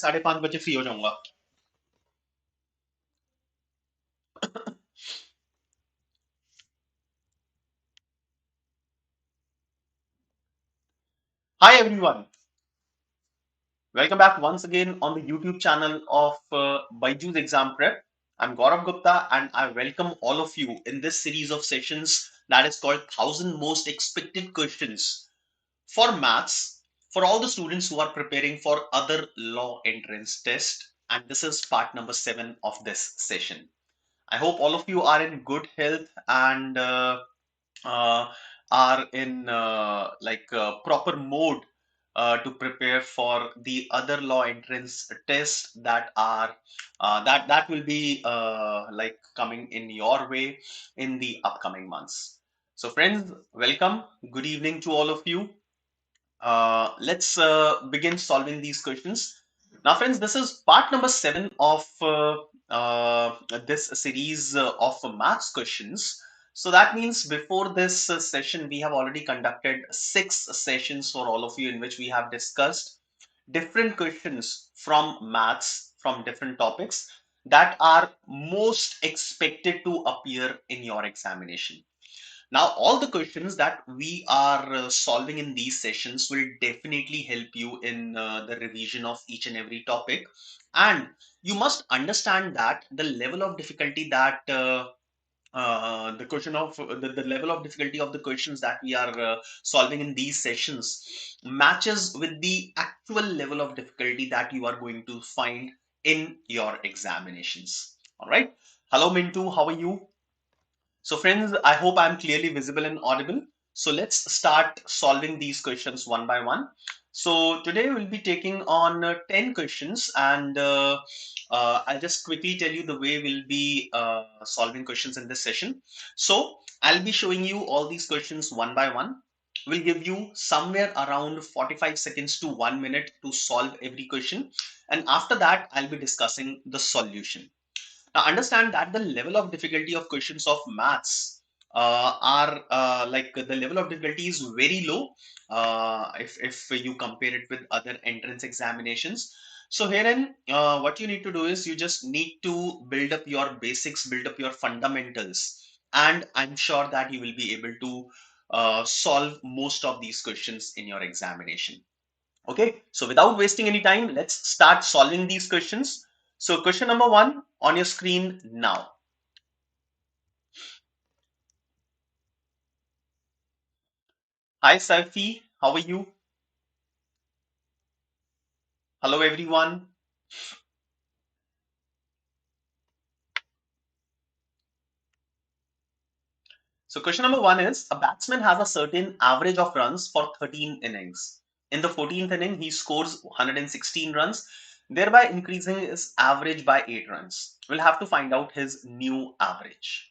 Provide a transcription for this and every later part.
5:30 free हो जाऊंगा। Hi everyone, welcome back once again on the YouTube channel of BYJU'S Exam Prep. I'm Gaurav Gupta and I welcome all of you in this series of sessions that is called 1000 Most Expected Questions for Maths for all the students who are preparing for other law entrance test. And this is part number 7 of this session. I hope all of you are in good health and uh, are in proper mode to prepare for the other law entrance tests that are that will be like coming in your way in the upcoming months. So friends, welcome. Good evening to all of you. Let's begin solving these questions. Now, friends, this is part number 7 of this series of maths questions. So that means before this session, we have already conducted 6 sessions for all of you in which we have discussed different questions from maths from different topics that are most expected to appear in your examination. Now, all the questions that we are solving in these sessions will definitely help you in the revision of each and every topic. And you must understand that the level of difficulty that the question of the level of difficulty of the questions that we are solving in these sessions matches with the actual level of difficulty that you are going to find in your examinations. All right. Hello, Mintu. How are you? So friends, I hope I'm clearly visible and audible. So let's start solving these questions one by one. So today we'll be taking on 10 questions and I'll just quickly tell you the way we'll be solving questions in this session. So I'll be showing you all these questions one by one. We'll give you somewhere around 45 seconds to 1 minute to solve every question. And after that, I'll be discussing the solution. Now, understand that the level of difficulty of questions of maths are like the level of difficulty is very low if you compare it with other entrance examinations. So herein, what you need to do is you just need to build up your basics, build up your fundamentals, and I'm sure that you will be able to solve most of these questions in your examination. Okay, so without wasting any time, let's start solving these questions. So question number 1 on your screen now. Hi, Saifi. How are you? Hello, everyone. So question number 1 is a batsman has a certain average of runs for 13 innings. In the 14th inning, he scores 116 runs, thereby increasing his average by 8 runs. We'll have to find out his new average.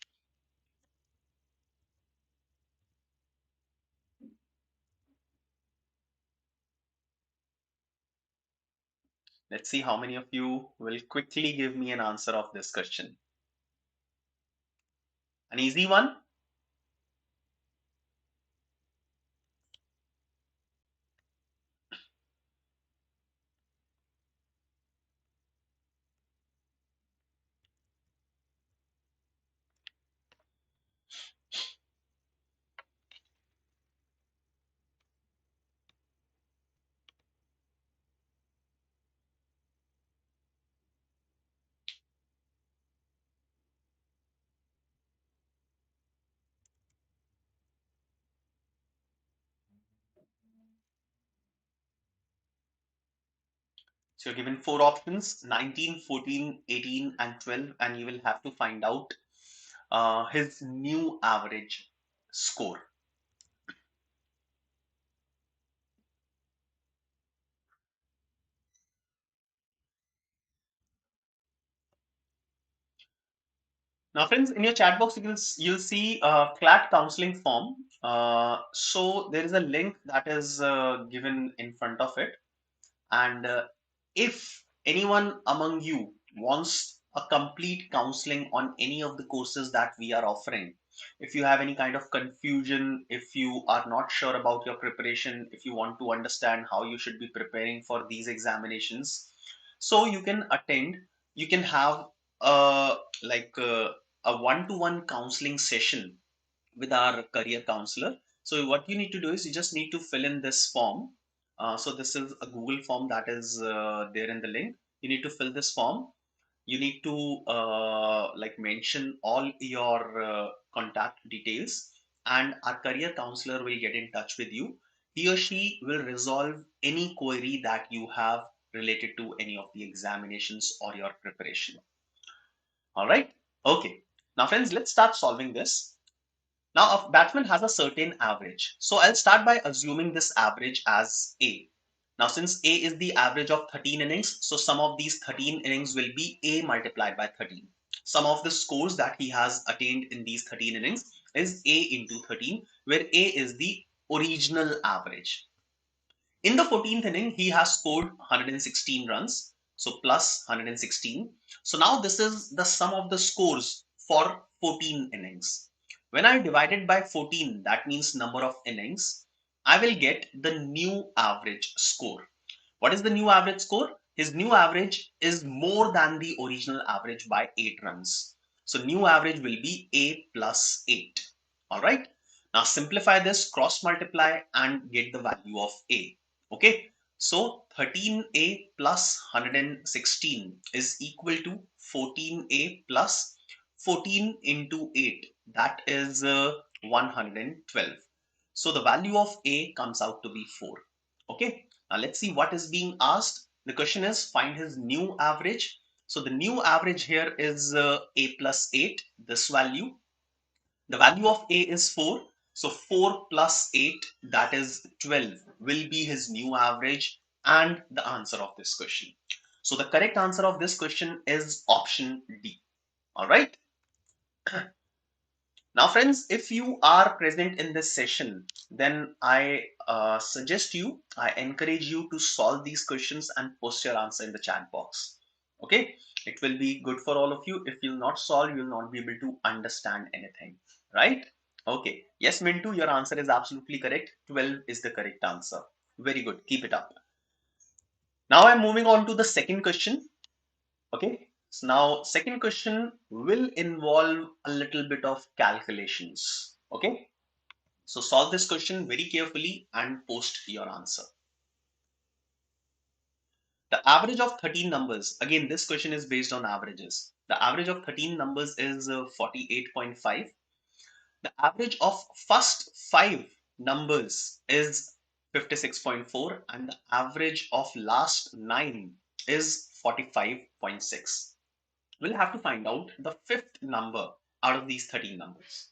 Let's see how many of you will quickly give me an answer of this question. An easy one. So you're given 4 options, 19, 14, 18, and 12, and you will have to find out his new average score. Now, friends, in your chat box, you'll see CLAT counseling form. So there is a link that is given in front of it. And if anyone among you wants a complete counseling on any of the courses that we are offering, if you have any kind of confusion, if you are not sure about your preparation, if you want to understand how you should be preparing for these examinations, So you can attend, you can have a a one-to-one counseling session with our career counselor. So what you need to do is you just need to fill in this form. So this is a Google form that is there in the link. You need to fill this form. You need to mention all your contact details, and our career counselor will get in touch with you. He or she will resolve any query that you have related to any of the examinations or your preparation. All right. Okay. Now, friends, let's start solving this. Now, a batsman has a certain average. So I'll start by assuming this average as A. Now, since A is the average of 13 innings, so some of these 13 innings will be A multiplied by 13. Some of the scores that he has attained in these 13 innings is A into 13, where A is the original average. In the 14th inning, he has scored 116 runs, so plus 116. So now this is the sum of the scores for 14 innings. When I divide it by 14, that means number of innings, I will get the new average score. What is the new average score? His new average is more than the original average by 8 runs. So new average will be A plus 8. All right. Now simplify this, cross multiply and get the value of A. Okay. So 13A plus 116 is equal to 14A plus 14 into 8. That is 112. So the value of A comes out to be 4. Okay. Now let's see what is being asked. The question is find his new average. So the new average here is A plus 8, this value. The value of A is 4. So 4 plus 8, that is 12, will be his new average and the answer of this question. So the correct answer of this question is option D. All right. Now, friends, if you are present in this session, then I encourage you to solve these questions and post your answer in the chat box. Okay, it will be good for all of you. If you'll not solve, you'll not be able to understand anything, right? Okay, yes, Mintu, your answer is absolutely correct. 12 is the correct answer. Very good, keep it up. Now I'm moving on to the second question. Okay, so now second question will involve a little bit of calculations. Okay, so solve this question very carefully and post your answer. The average of 13 numbers, again, this question is based on averages. The average of 13 numbers is 48.5. The average of first 5 numbers is 56.4, and the average of last 9 is 45.6. We'll have to find out the fifth number out of these 13 numbers.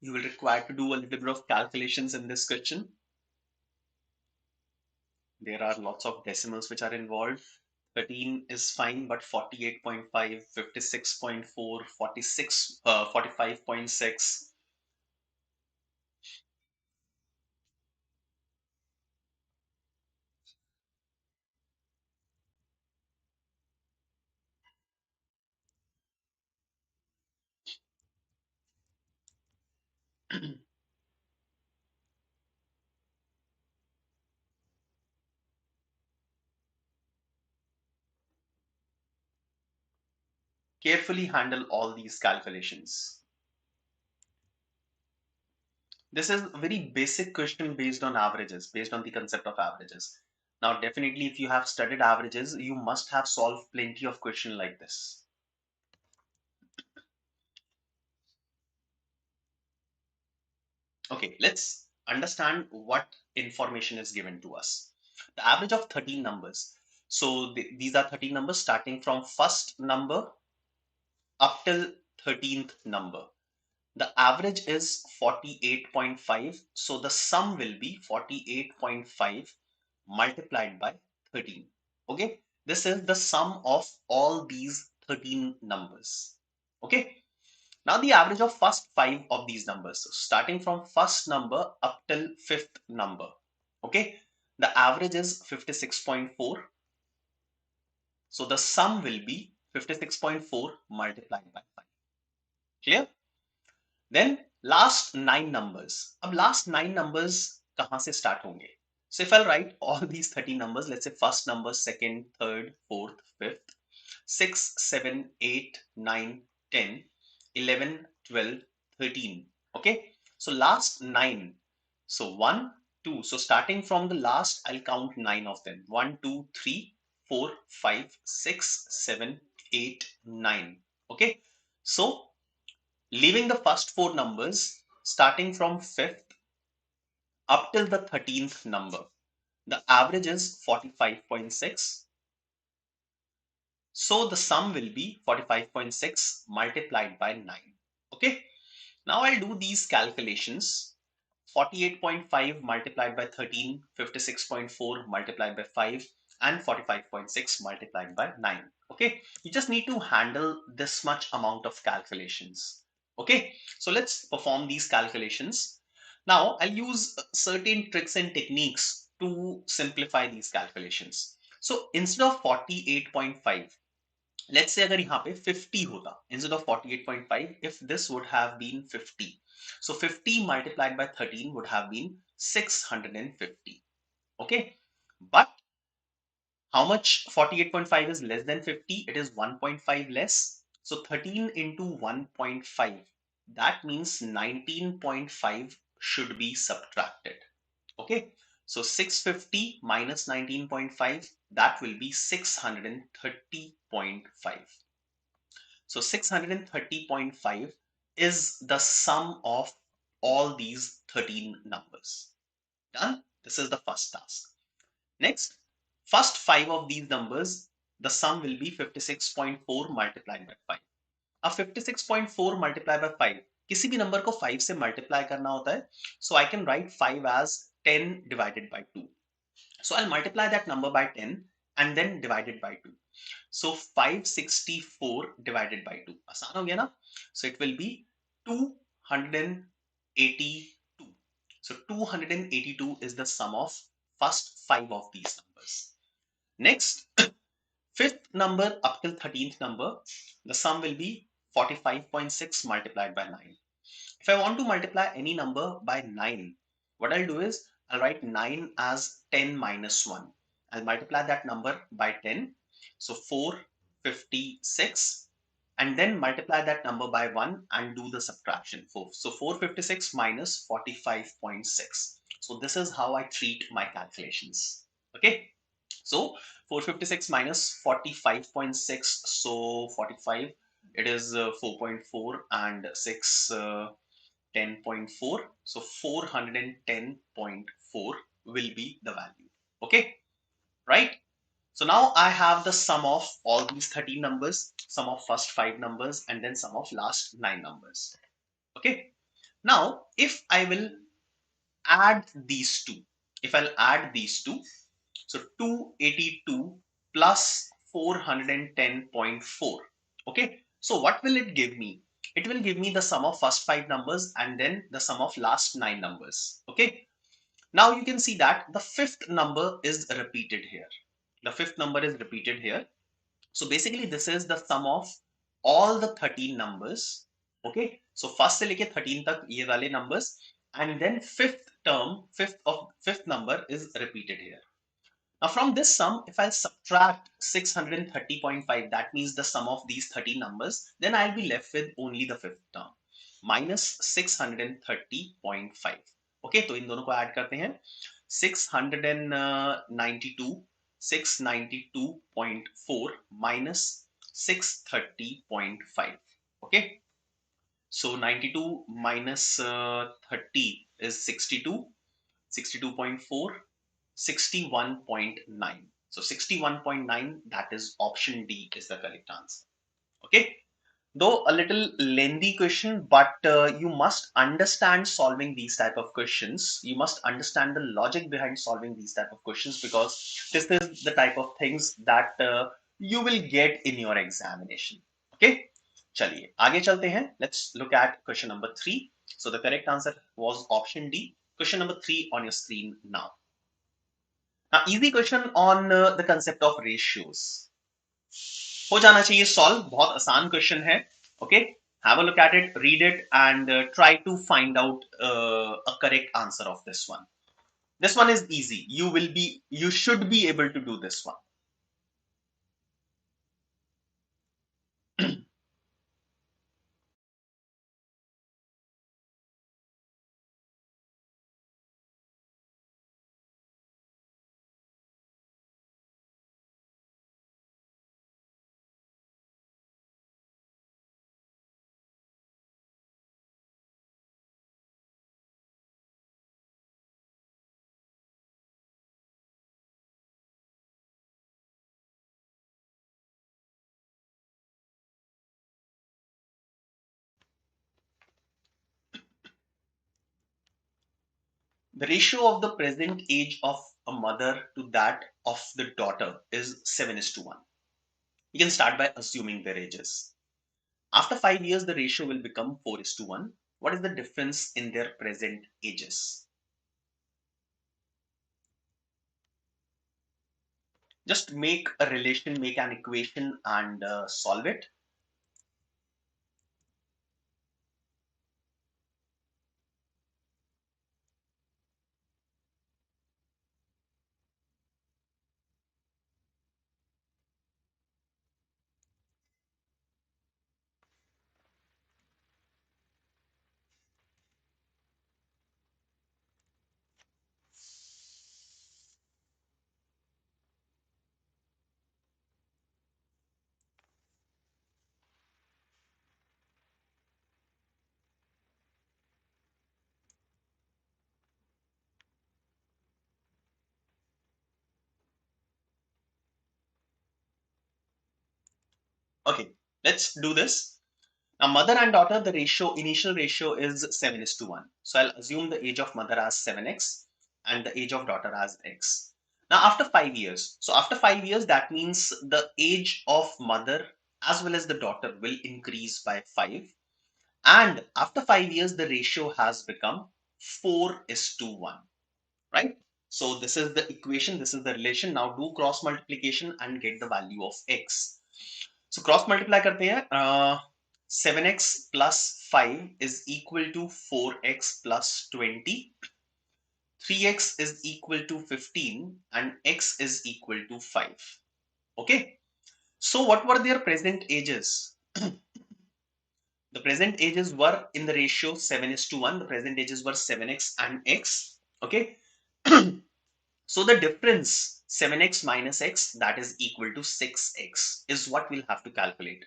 You will require to do a little bit of calculations in this question. There are lots of decimals which are involved. 13 is fine, but 48.5, 56.4, 45.6. Carefully handle all these calculations. This is a very basic question based on averages, based on the concept of averages. Now, definitely, if you have studied averages, you must have solved plenty of questions like this. Okay, let's understand what information is given to us. The average of 13 numbers. So these are 13 numbers starting from first number up till 13th number. The average is 48.5. So the sum will be 48.5 multiplied by 13. Okay. This is the sum of all these 13 numbers. Okay. Now the average of first 5 of these numbers. So starting from first number up till 5th number. Okay. The average is 56.4. So the sum will be 56.4 multiplied by 5. Clear? Then last 9 numbers. अब last 9 numbers कहाँ से start होंगे? So if I'll write all these 30 numbers, let's say first number, second, third, fourth, fifth, 6, 7, 8, 9, 10, 11, 12, 13. Okay. So last 9. So 1, 2. So starting from the last, I'll count 9 of them. 1, 2, 3, 4, 5, 6, 7, 8, 9. Okay. So leaving the first 4 numbers, starting from 5th up till the 13th number, the average is 45.6. So the sum will be 45.6 multiplied by 9. Okay. Now I'll do these calculations. 48.5 multiplied by 13, 56.4 multiplied by 5, and 45.6 multiplied by 9. Okay. You just need to handle this much amount of calculations. Okay. So let's perform these calculations. Now I'll use certain tricks and techniques to simplify these calculations. So instead of 48.5, let's say अगर यहाँ पे 50 होता instead of 48.5, if this would have been 50, so 50 multiplied by 13 would have been 650. Okay, but how much 48.5 is less than 50? It is 1.5 less. So 13 into 1.5, that means 19.5 should be subtracted. Okay, so 650 minus 19.5, that will be 630.5. So 630.5 is the sum of all these 13 numbers. Done? This is the first task. Next, first 5 of these numbers, the sum will be 56.4 multiplied by 5. अब 56.4 multiplied by 5, किसी भी number को 5 से multiply करना होता है. So I can write 5 as 10 divided by 2. So I'll multiply that number by 10 and then divide it by 2. So 564 divided by 2. आसान हो गया ना? So it will be 282. So 282 is the sum of first 5 of these numbers. Next, fifth number up till 13th number, the sum will be 45.6 multiplied by 9. If I want to multiply any number by 9, what I'll do is I'll write 9 as 10 minus 1. I'll multiply that number by 10. So 456, and then multiply that number by 1 and do the subtraction. So 456 minus 45.6. So this is how I treat my calculations. Okay. So 456 minus 45.6. So 45, it is 4.4 and 6, 10.4. So 410.4 will be the value. Okay, right? So now I have the sum of all these 13 numbers, sum of first 5 numbers, and then sum of last 9 numbers. Okay. Now, if I will add these two, so 282 plus 410.4. Okay. So what will it give me? It will give me the sum of first 5 numbers and then the sum of last 9 numbers. Okay. Now you can see that the fifth number is repeated here. The fifth number is repeated here. So basically this is the sum of all the 13 numbers. Okay. So first से लेके 13 तक ये वाले numbers, and then fifth number is repeated here. Now from this sum, if I subtract 630.5, that means the sum of these 30 numbers, then I'll be left with only the fifth term, minus 630.5. Okay, तो इन दोनों को add करते हैं. 692.4 minus 630.5. Okay, so 92 minus 30 is 62, 62.4, 61.9. So 61.9, that is option D is the correct answer. Okay. Though a little lengthy question, but you must understand solving these type of questions. You must understand the logic behind solving these type of questions, because this is the type of things that you will get in your examination. Okay, चलिए आगे चलते हैं. Let's look at question number 3. So the correct answer was option D. Question number 3 on your screen now. Now, easy question on the concept of ratios. हो जाना चाहिए solve, बहुत आसान question है. Okay, have a look at it, read it and try to find out a correct answer of this one. This one is easy. You should be able to do this one. The ratio of the present age of a mother to that of the daughter is 7:1. You can start by assuming their ages. After 5 years, the ratio will become 4:1. What is the difference in their present ages? Just make a relation, make an equation and solve it. Okay, let's do this. Now, mother and daughter, the initial ratio is 7:1. So I'll assume the age of mother as 7x and the age of daughter as x. Now, after 5 years, so after 5 years, that means the age of mother as well as the daughter will increase by 5. And after 5 years, the ratio has become 4:1, right? So this is the equation, this is the relation. Now do cross multiplication and get the value of x. So cross multiply करते हैं. 7x plus 5 is equal to 4x plus 20. 3x is equal to 15 and x is equal to 5. Okay. So what were their present ages? The present ages were in the ratio 7:1. The present ages were 7x and x. Okay. So the difference 7x minus x, that is equal to 6x, is what we'll have to calculate.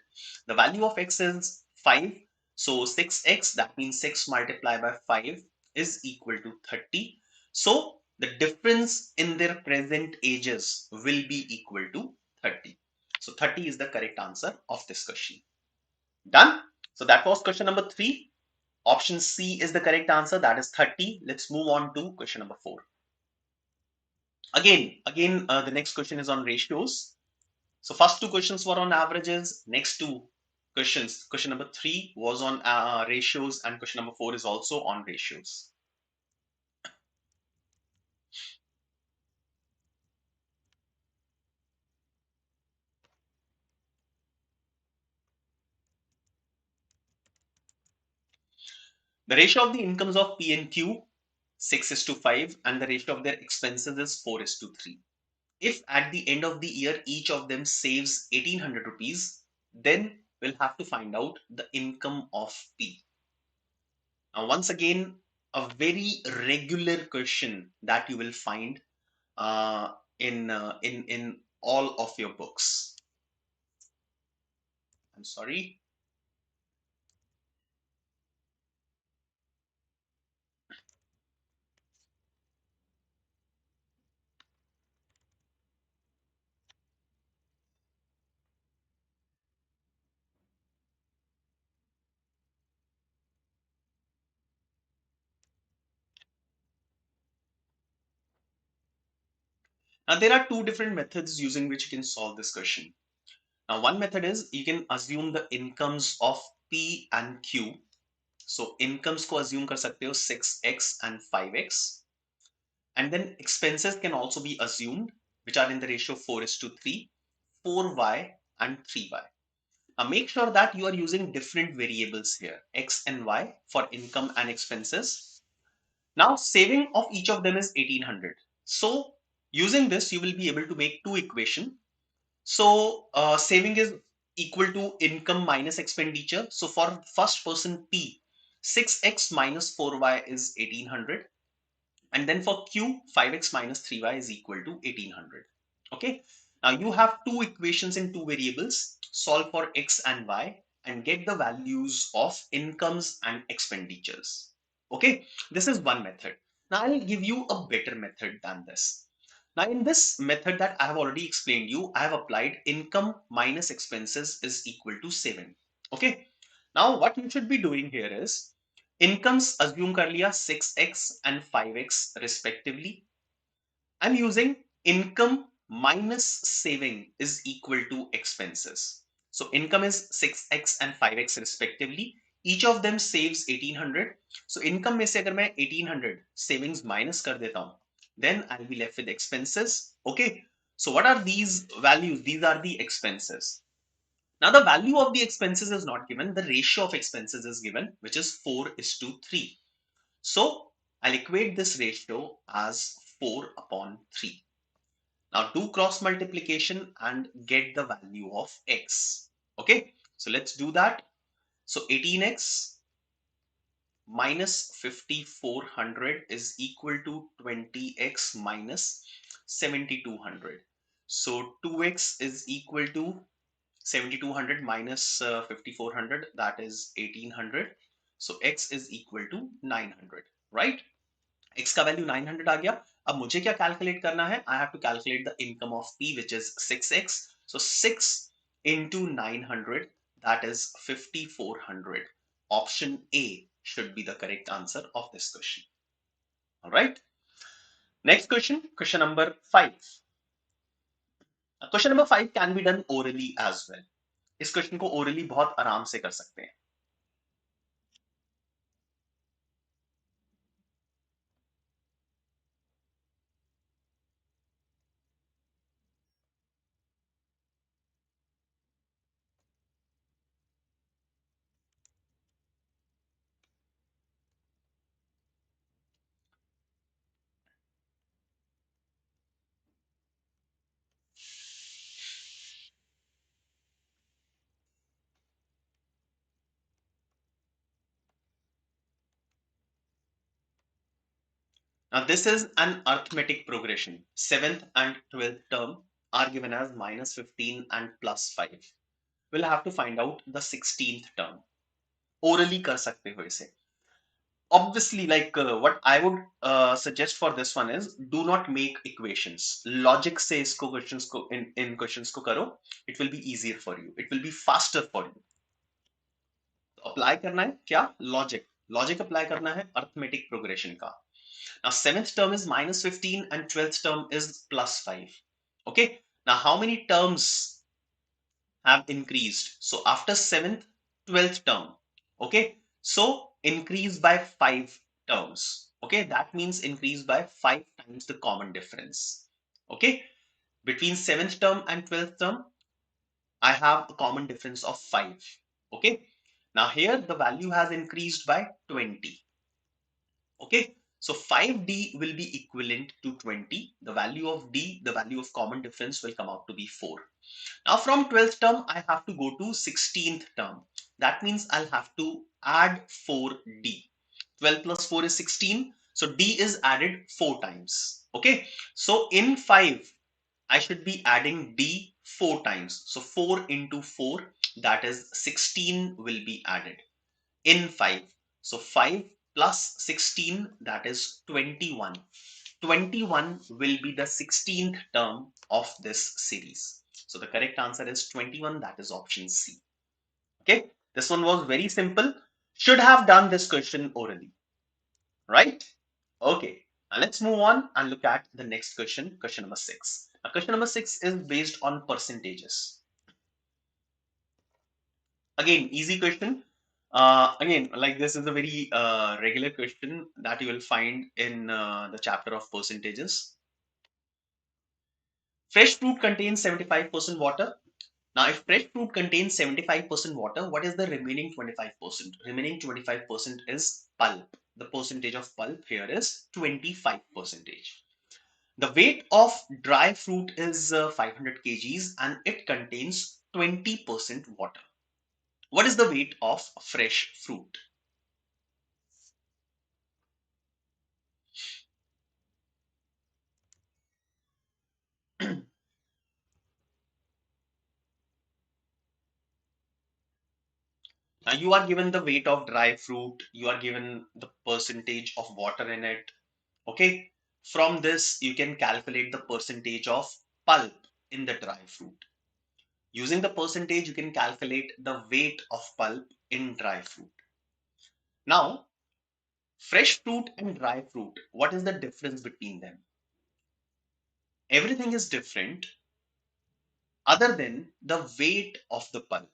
The value of x is 5. So 6x, that means 6 multiplied by 5 is equal to 30. So the difference in their present ages will be equal to 30. So 30 is the correct answer of this question. Done? So that was question number 3. Option C is the correct answer, that is 30. Let's move on to question number 4. Again, the next question is on ratios. So first two questions were on averages. Next two questions, question number 3 was on ratios, and question number 4 is also on ratios. The ratio of the incomes of P and Q 6:5, and the ratio of their expenses is 4:3. If at the end of the year each of them saves 1800 rupees, then we'll have to find out the income of P. Now, once again, a very regular question that you will find in all of your books. I'm sorry. Now there are two different methods using which you can solve this question. Now one method is you can assume the incomes of P and Q. So incomes को assume कर सकते हो 6x and 5x. And then expenses can also be assumed, which are in the ratio 4:3, 4y and 3y. Now make sure that you are using different variables here, x and y, for income and expenses. Now saving of each of them is 1800. So using this, you will be able to make two equations. So saving is equal to income minus expenditure. So for first person P, 6x minus 4y is 1800. And then for Q, 5x minus 3y is equal to 1800. Okay. Now you have two equations in two variables. Solve for x and y and get the values of incomes and expenditures. Okay. This is one method. Now I'll give you a better method than this. Now in this method that I have already explained you, I have applied income minus expenses is equal to 7. Okay. Now what you should be doing here is incomes assume कर लिया 6x and 5x respectively. I'm using income minus saving is equal to expenses. So income is 6x and 5x respectively. Each of them saves 1800. So income में से अगर मैं 1800 savings minus कर देता हूं, then I'll be left with expenses. Okay. So what are these values? These are the expenses. Now the value of the expenses is not given. The ratio of expenses is given, which is 4:3. So I'll equate this ratio as 4/3. Now do cross multiplication and get the value of x. Okay, so let's do that. So 18x minus 5400 is equal to 20x minus 7200. So 2x is equal to 7200 minus 5400, that is 1800. So x is equal to 900, right? x का value 900 आ गया. अब मुझे क्या calculate करना है? I have to calculate the income of P, which is 6x. So 6 into 900, that is 5400. Option A should be the correct answer of this question. All right. Next question, question number 5. Question number 5 can be done orally as well. इस question को orally बहुत आराम से कर सकते हैं. Now this is an arithmetic progression. 7th and 12th term are given as minus 15 and plus 5. We'll have to find out the 16th term. Orally कर सकते हो इसे. Obviously, like what I would suggest for this one is do not make equations. Logic से इसको questions को in questions को करो. It will be easier for you. It will be faster for you. Apply करना है क्या? Logic. Logic apply करना है arithmetic progression का. Now 7th term is minus 15 and 12th term is plus 5. Okay. Now how many terms have increased? So after 7th, 12th term. Okay. So increase by 5 terms. Okay. That means increase by 5 times the common difference. Okay. Between 7th term and 12th term, I have a common difference of 5. Okay. Now here the value has increased by 20. Okay. So 5d will be equivalent to 20. The value of d, the value of common difference will come out to be 4. Now from 12th term, I have to go to 16th term. That means I'll have to add 4d. 12 plus 4 is 16. So d is added 4 times. Okay. So in 5, I should be adding d 4 times. So 4 into 4, that is 16 will be added in 5. So 5 plus 16, that is 21. 21 will be the 16th term of this series. So the correct answer is 21. That is option C. Okay. This one was very simple. Should have done this question orally. Right? Okay. Now let's move on and look at the next question, question number 6. Now, question number 6 is based on percentages. Again, easy question. Again, like this is a very regular question that you will find in the chapter of percentages. Fresh fruit contains 75% water. Now, if fresh fruit contains 75% water, what is the remaining 25%? Remaining 25% is pulp. The percentage of pulp here is 25%. The weight of dry fruit is 500 kgs and it contains 20% water. What is the weight of fresh fruit? Now you are given the weight of dry fruit, you are given the percentage of water in it. Okay. From this, you can calculate the percentage of pulp in the dry fruit. Using the percentage, you can calculate the weight of pulp in dry fruit. Now, fresh fruit and dry fruit, what is the difference between them? Everything is different other than the weight of the pulp.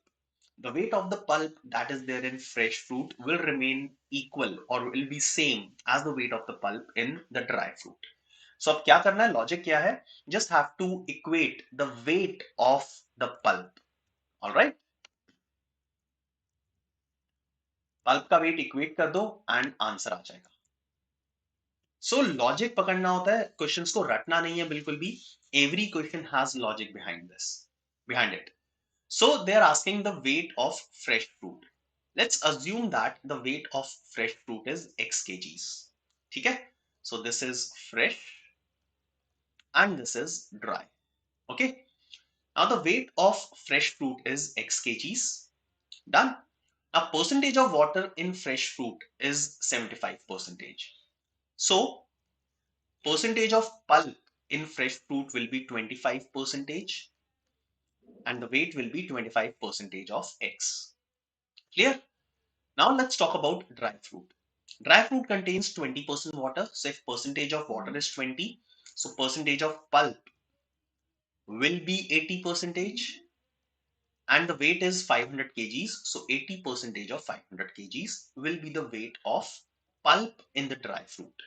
The weight of the pulp that is there in fresh fruit will remain equal or will be same as the weight of the pulp in the dry fruit. So अब क्या करना है, logic क्या है? Just have to equate the weight of the pulp. All right? Pulp का wait equate कर दो and answer आ जाएगा. सो लॉजिक पकड़ना होता है, क्वेश्चंस को रटना नहीं है बिल्कुल भी. Every question has logic behind it. So they are asking the weight of fresh fruit. Let's assume that the weight of fresh fruit is x kgs. ठीक है? So this is fresh and this is dry. Okay? Now the weight of fresh fruit is x kgs. Done. Now percentage of water in fresh fruit is 75%. So percentage of pulp in fresh fruit will be 25% and the weight will be 25% of x. Clear? Now let's talk about dry fruit. Dry fruit contains 20% water. So if percentage of water is 20, so percentage of pulp will be 80% and the weight is 500 kgs. So 80% of 500 kgs will be the weight of pulp in the dry fruit.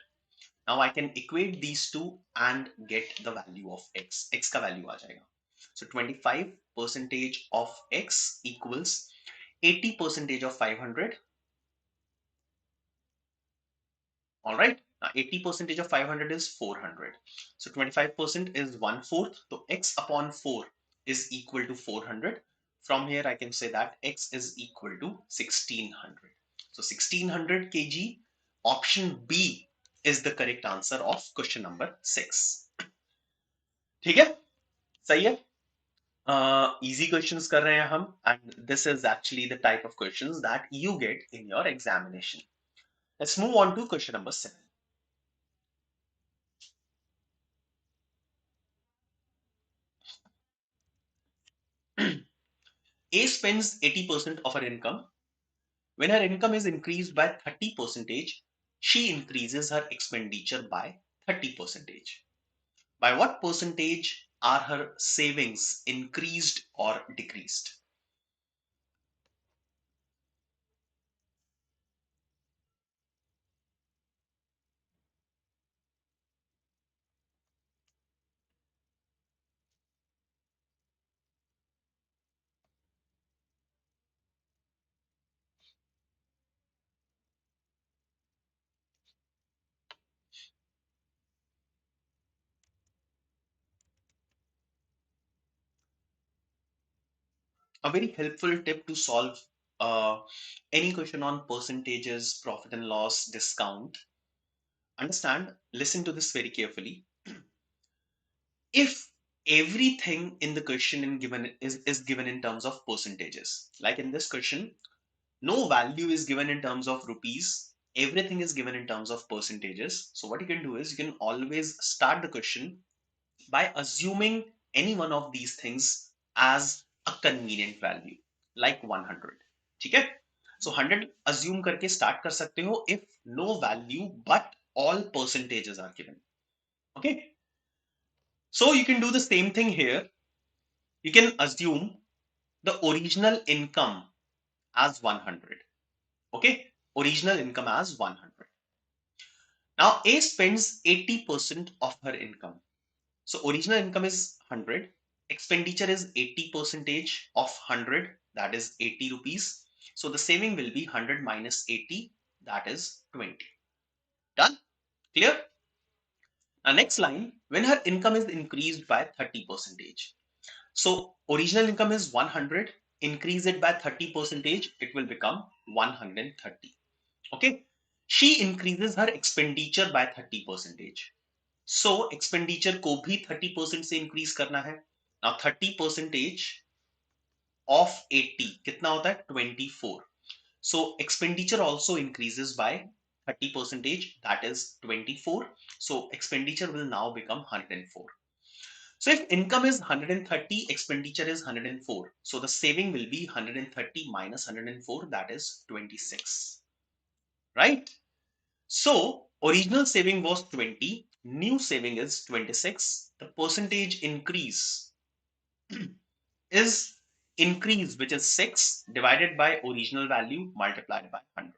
Now I can equate these two and get the value of x. X का value आ जाएगा. So 25% of x equals 80% of 500. All right. Now 80% of 500 is 400. So 25% is 1/4. So x upon 4 is equal to 400. From here I can say that x is equal to 1600. So 1600 kg. Option B is the correct answer of question number 6. ठीक है? सही है? Easy questions कर रहे हैं हम, and this is actually the type of questions that you get in your examination. Let's move on to question number 7. A spends 80% of her income. When her income is increased by 30%, she increases her expenditure by 30%. By what percentage are her savings increased or decreased? A very helpful tip to solve any question on percentages, profit and loss, discount. Understand, listen to this very carefully. If everything in the question is given in terms of percentages, like in this question, no value is given in terms of rupees, everything is given in terms of percentages. So what you can do is you can always start the question by assuming any one of these things as a convenient value, like 100. ठीक है? So 100 assume करके start कर सकते हो if no value but all percentages are given. Okay. So you can do the same thing here. You can assume the original income as 100. Okay. Original income as 100. Now A spends 80% of her income. So original income is 100. Expenditure is 80% of 100, that is 80 rupees. So the saving will be 100 minus 80, that is 20. Done? Clear? Now next line, when her income is increased by 30%. So original income is 100, increase it by 30%, it will become 130. Okay. She increases her expenditure by 30%. So expenditure को भी 30% से increase करना है. Now 30% of 80 कितना होता है 24. So expenditure also increases by 30%, that is 24. So expenditure will now become 104. So if income is 130, expenditure is 104. So the saving will be 130 minus 104, that is 26. Right? So original saving was 20, new saving is 26. The percentage increase is increase, which is 6 divided by original value multiplied by 100.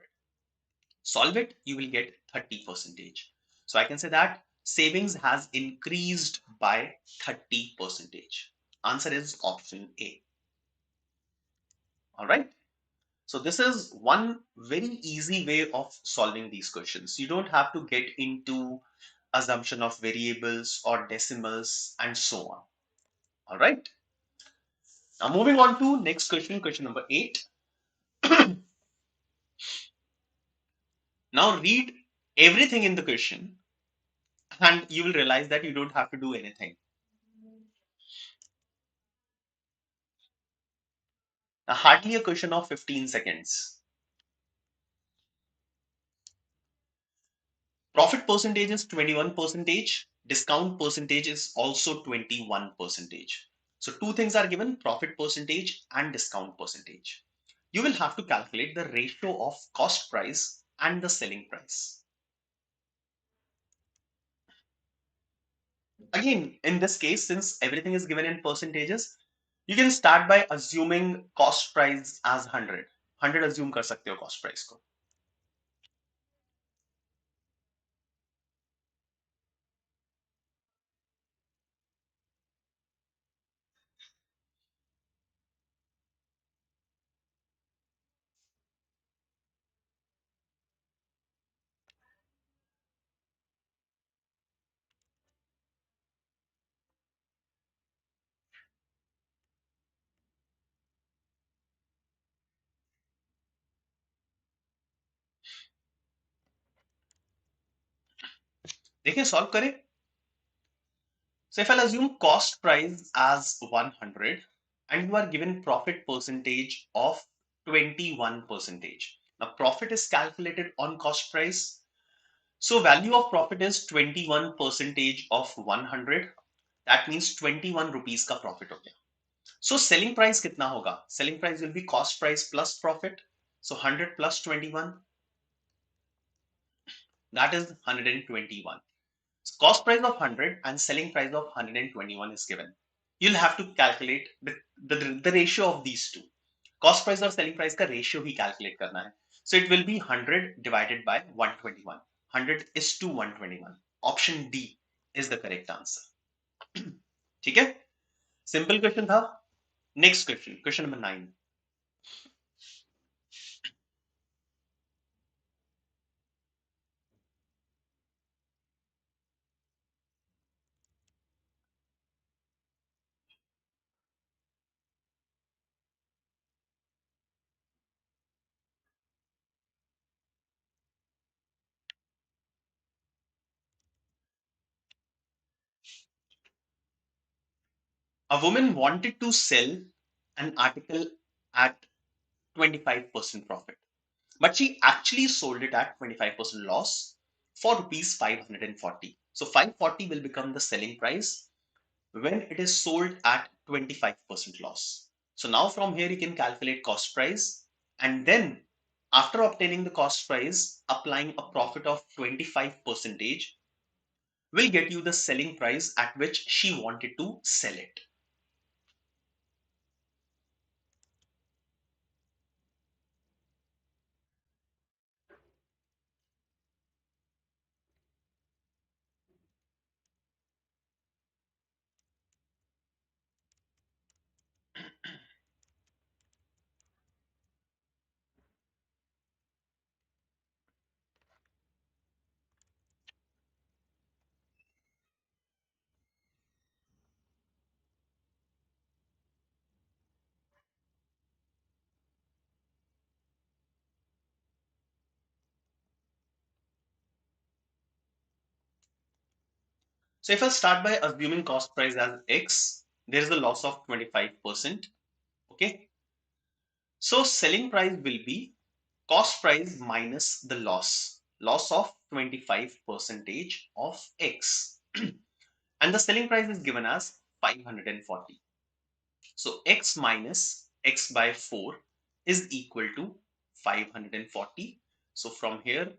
Solve it, you will get 30%. So I can say that savings has increased by 30%. Answer is option A. All right. So this is one very easy way of solving these questions. You don't have to get into assumption of variables or decimals and so on. All right. Now moving on to next question, question number 8. Now read everything in the question and you will realize that you don't have to do anything. Now, hardly a question of 15 seconds. Profit percentage is 21%. Discount percentage is also 21%. So two things are given, profit percentage and discount percentage. You will have to calculate the ratio of cost price and the selling price. Again, in this case, since everything is given in percentages, you can start by assuming cost price as 100. 100 assume कर सकते हो cost price को. देखिए solve करें. So if I'll assume cost price as 100 and you are given profit percentage of 21%. Now profit is calculated on cost price. So value of profit is 21% of 100. That means 21 rupees का profit हो गया. So selling price कितना होगा? Selling price will be cost price plus profit. So 100 plus 21. That is 121. So cost price of 100 and selling price of 121 is given. You'll have to calculate the ratio of these two. Cost price और selling price का ratio ही calculate करना है. So it will be 100 divided by 121. 100 is to 121. Option D is the correct answer. ठीक है? Simple question था. Next question, question number 9. A woman wanted to sell an article at 25% profit, but she actually sold it at 25% loss for rupees 540. So 540 will become the selling price when it is sold at 25% loss. So now from here you can calculate cost price and then After obtaining the cost price, applying a profit of 25% will get you the selling price at which she wanted to sell it. So if I start by assuming cost price as X, there is a loss of 25%. Okay. So selling price will be cost price minus the loss of 25% of X. And the selling price is given as 540. So X minus X by 4 is equal to 540. So from here,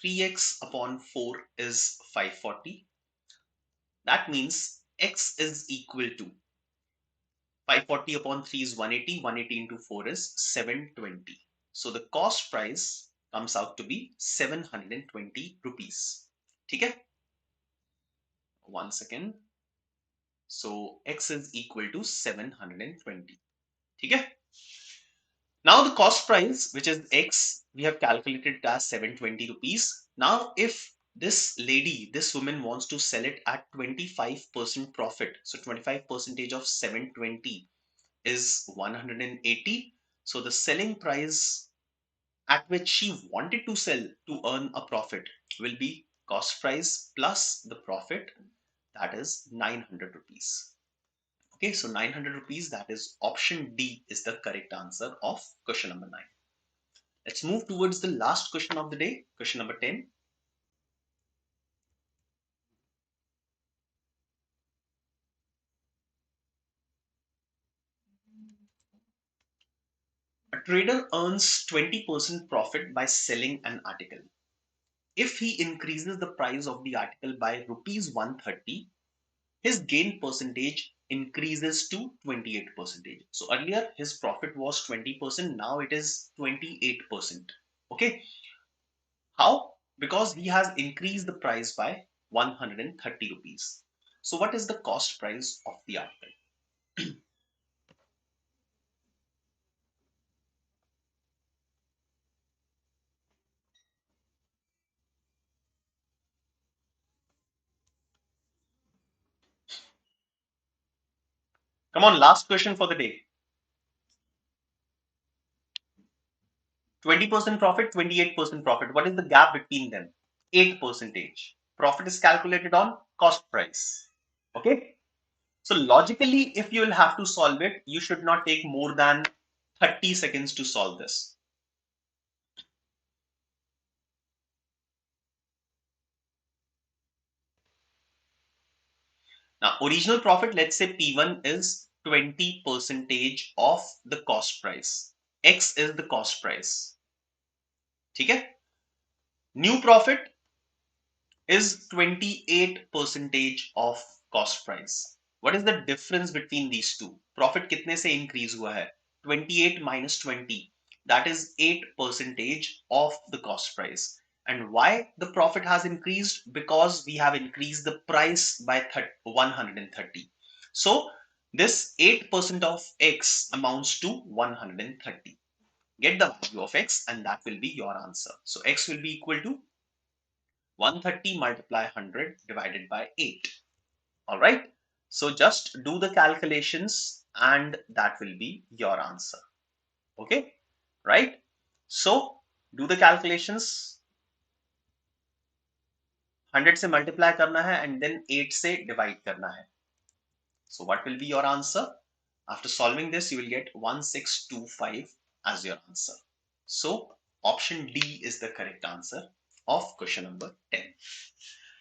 3X upon 4 is 540. That means X is equal to 540 upon 3 is 180. 180 into 4 is 720. So the cost price comes out to be 720 rupees. Okay? One second. So X is equal to 720. Okay? Now the cost price, which is X, we have calculated it as 720 rupees. Now if this lady, this woman wants to sell it at 25% profit. So 25% of 720 is 180. So the selling price at which she wanted to sell to earn a profit will be cost price plus the profit, that is 900 rupees. Okay, so 900 rupees, that is option D is the correct answer of question number 9. Let's move towards the last question of the day, question number 10. A trader earns 20% profit by selling an article. If he increases the price of the article by rupees 130, his gain percentage increases to 28%. So earlier his profit was 20%, now it is 28%. Okay. How? Because he has increased the price by 130 rupees. So what is the cost price of the article? Come on, last question for the day. 20% profit, 28% profit. What is the gap between them? 8%. Profit is calculated on cost price. Okay. So logically, if you will have to solve it, you should not take more than 30 seconds to solve this. Now, original profit, let's say P1 is 20% of the cost price. X is the cost price. Okay? New profit is 28% of cost price. What is the difference between these two? Profit कितने से increase हुआ है? 28 minus 20. That is 8% of the cost price. And why the profit has increased? Because we have increased the price by 130. So this 8% of X amounts to 130. Get the value of X and that will be your answer. So X will be equal to 130 multiply 100 divided by 8. All right. So just do the calculations and that will be your answer. Okay. Right. So do the calculations. 100 से multiply करना है and then 8 से divide करना है. So what will be your answer? After solving this, you will get 1625 as your answer. So option D is the correct answer of question number 10.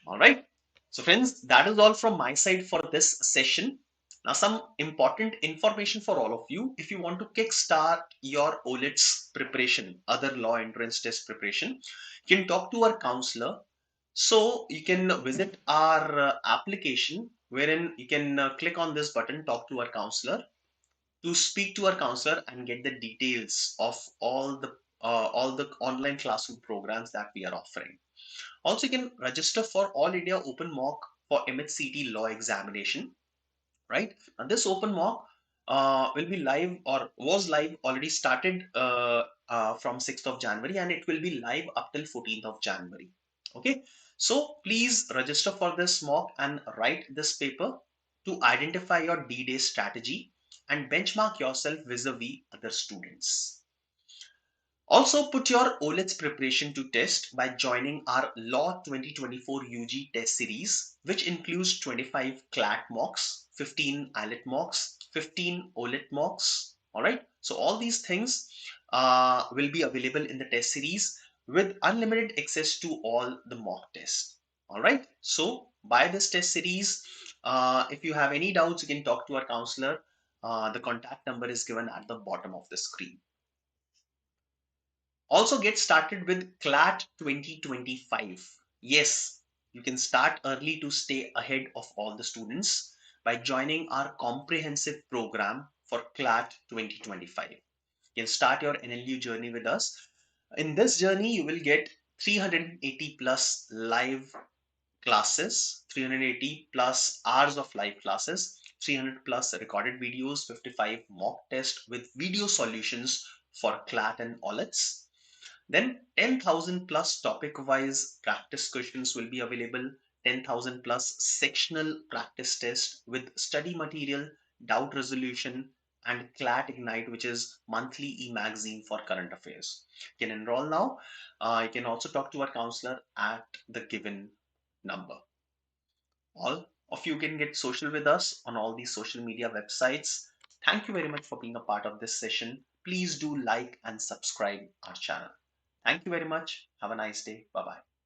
All right. So friends, that is all from my side for this session. Now, some important information for all of you. If you want to kickstart your OLETs preparation, other law entrance test preparation, you can talk to our counselor. So you can visit our application wherein you can click on this button, talk to our counselor, to speak to our counselor and get the details of all the online classroom programs that we are offering. Also, you can register for All India Open Mock for MH CET Law examination, right? And this open mock will be live or was live already started from 6th of January, and it will be live up till 14th of January. Okay, so please register for this mock and write this paper to identify your D-Day strategy and benchmark yourself vis-a-vis other students. Also, put your OLETs preparation to test by joining our Law 2024 UG test series, which includes 25 CLAT mocks, 15 IELT mocks, 15 OLET mocks. All right. So all these things will be available in the test series with unlimited access to all the mock tests. All right. So buy this test series. If you have any doubts, you can talk to our counselor. The contact number is given at the bottom of the screen. Also get started with CLAT 2025. Yes, you can start early to stay ahead of all the students by joining our comprehensive program for CLAT 2025. You can start your NLU journey with us. In this journey, you will get 380 plus live classes, 380 plus hours of live classes, 300 plus recorded videos, 55 mock tests with video solutions for CLAT and OLETs. Then 10,000 plus topic wise practice questions will be available, 10,000 plus sectional practice test with study material, doubt resolution, and CLAT Ignite, which is monthly e-magazine for current affairs. You can enroll now. You can also talk to our counselor at the given number. All of you can get social with us on all these social media websites. Thank you very much for being a part of this session. Please do like and subscribe our channel. Thank you very much. Have a nice day. Bye bye.